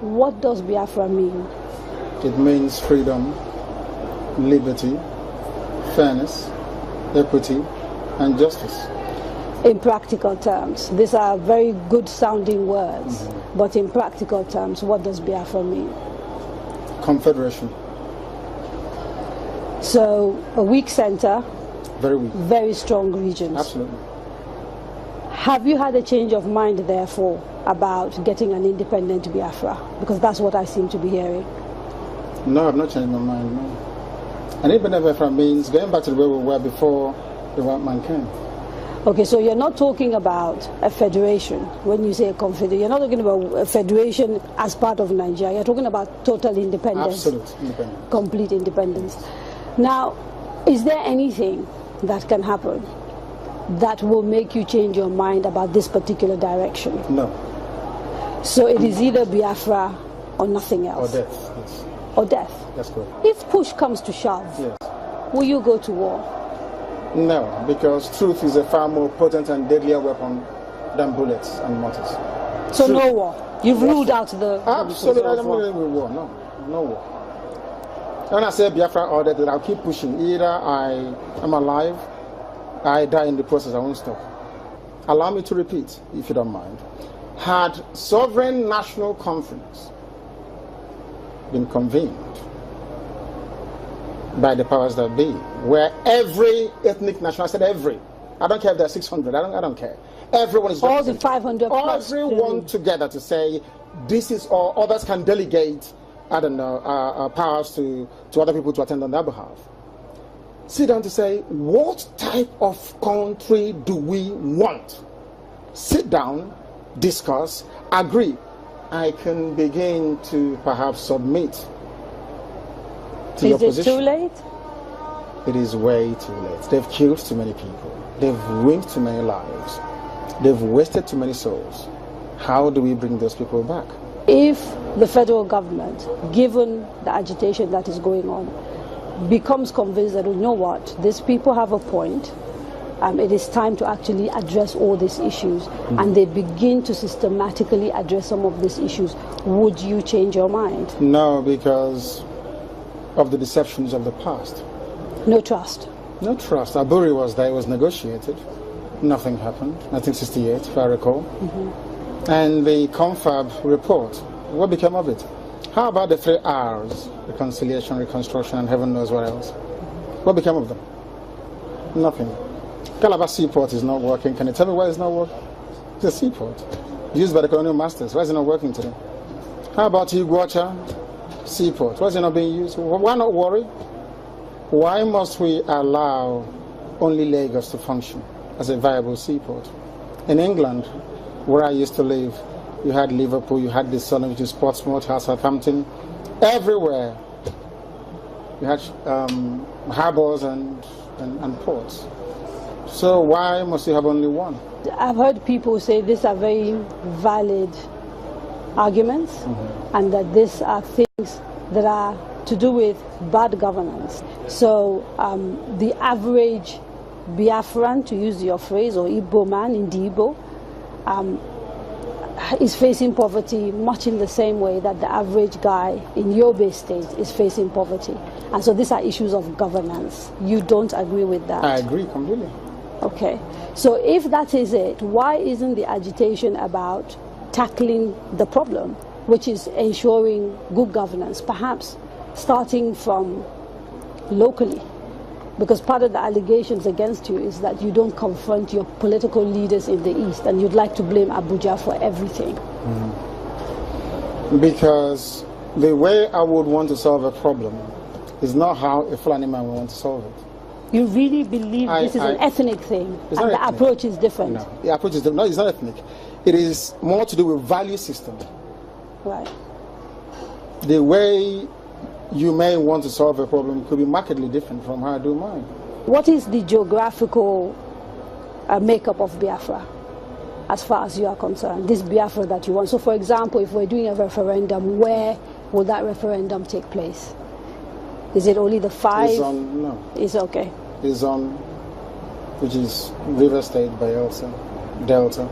what does Biafra mean? It means freedom, liberty, fairness, equity, and justice. In practical terms, these are very good sounding words, but in practical terms, what does Biafra mean? Confederation. So a weak center, very weak, very strong regions. Absolutely. Have you had a change of mind, therefore, about getting an independent Biafra? Because that's what I seem to be hearing. No, I've not changed my mind, no. An independent Biafra means going back to the way we were before the white man came. Okay, so you're not talking about a federation when you say a confederation. You're not talking about a federation as part of Nigeria. You're talking about total independence. Absolute independence. Complete independence. Now, is there anything that can happen that will make you change your mind about this particular direction? No. So it is either Biafra or nothing else? Or death, yes. Or death? That's correct. If push comes to shove, yes, will you go to war? No, because truth is a far more potent and deadlier weapon than bullets and mortars. So truth. No war? You've ruled out the... Absolutely, I don't believe in war, no. No war. When I say Biafra or death, I'll keep pushing. Either I am alive, I die in the process, I won't stop. Allow me to repeat, if you don't mind. Had sovereign national conference been convened by the powers that be, where every ethnic nation, I said every, I don't care if there are 600, I don't care. Everyone is all the 500 plus. Everyone together to say, this is all, others can delegate, I don't know, powers to other people to attend on their behalf. Sit down to say, what type of country do we want? Sit down, discuss, agree. I can begin to perhaps submit to your position. Is it too late? It is way too late. They've killed too many people. They've ruined too many lives. They've wasted too many souls. How do we bring those people back? If the federal government, given the agitation that is going on, becomes convinced that, you know what, these people have a point, it is time to actually address all these issues, and they begin to systematically address some of these issues, would you change your mind? No, because of the deceptions of the past. No trust? No trust. Aburi was there, it was negotiated. Nothing happened. 1968, if I recall. And the confab report, what became of it? How about the 3 R's? Reconciliation, reconstruction, and heaven knows what else. What became of them? Nothing. Calabar Seaport is not working. Can you tell me why it's not working? It's a seaport used by the colonial masters. Why is it not working today? How about Iguacha Seaport? Why is it not being used? Why not worry? Why must we allow only Lagos to function as a viable seaport? In England, where I used to live, you had Liverpool, you had the Sun, which is Portsmouth, Southampton, everywhere. You had harbors and ports. So why must you have only one? I've heard people say these are very valid arguments, and that these are things that are to do with bad governance. So the average Biafran, to use your phrase, or Igbo man in the Igbo, is facing poverty much in the same way that the average guy in Yobe State is facing poverty. And so these are issues of governance. You don't agree with that? I agree completely. Okay. So if that is it, why isn't the agitation about tackling the problem, which is ensuring good governance, perhaps starting from locally? Because part of the allegations against you is that you don't confront your political leaders in the East, and you'd like to blame Abuja for everything. Because the way I would want to solve a problem is not how a Fulani man would want to solve it. You really believe this is an ethnic thing, and the approach is different? No, the approach is different. No, it's not ethnic. It is more to do with value system. Right. The way you may want to solve a problem could be markedly different from how I do mine. What is the geographical makeup of Biafra, as far as you are concerned, this Biafra that you want? So, for example, if we're doing a referendum, where will that referendum take place? Is it only the 5? It's on, no. It's okay. It's on, which is River State, Bayelsa, Delta,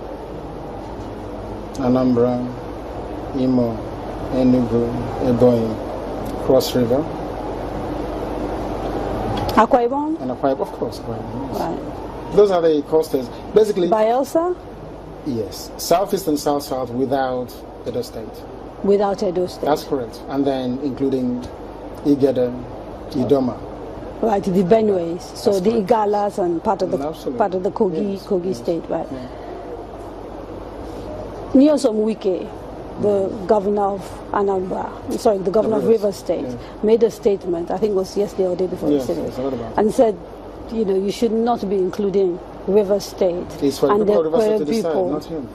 Anambra, Imo, Enugu, Ebonyi, Cross River. Akwa Ibom? And Akwa Ibom, of course. Akwa Ibom, yes. Right. Those are the coasters. Basically, Bayelsa? yes. Southeast and South-South without Edo State. Without Edo State. That's correct. And then including Igede, Idoma. Right, the Benues. So That's the correct. Igalas and part of the Kogi, Yes, Kogi yes, State, right? yeah. Nyesom Wike, the governor of Anambra, sorry, the governor of Rivers State, yeah. made a statement, I think it was yesterday or day before yesterday, Yes, I heard about it. and said, you know, you should not be including Rivers State It's for and the people of the Rivers State Kwara to decide, people. not him.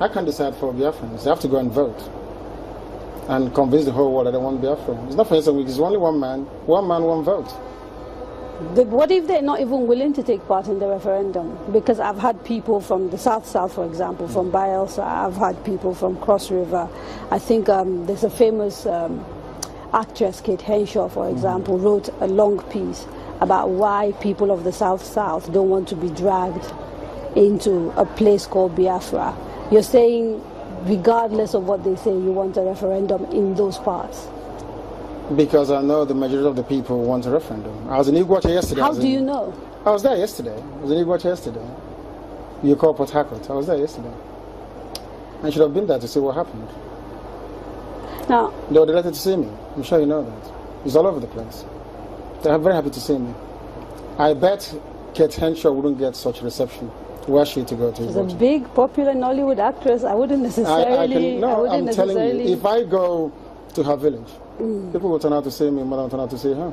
I can't decide for Biafrans. They have to go and vote and convince the whole world that they want Biafra. It's not for instance, it's only one man, one vote. What if they're not even willing to take part in the referendum? Because I've had people from the South, for example, from Bayelsa. I've had people from Cross River. I think there's a famous actress, Kate Henshaw, for example, wrote a long piece about why people of the South don't want to be dragged into a place called Biafra. You're saying, regardless of what they say, you want a referendum in those parts? Because I know the majority of the people want a referendum. I was in Iguacha yesterday. How do you know? I was there yesterday. I was in Iguacha yesterday. You call Port Harcourt. I was there yesterday. I should have been there to see what happened. Now, They were delighted to see me. I'm sure you know that. It's all over the place. They're very happy to see me. I bet Kate Henshaw wouldn't get such reception. Where she to go to? as a big, popular Nollywood actress, I wouldn't necessarily... I'm telling you, if I go to her village, people will turn out to see me more than turn out to see her.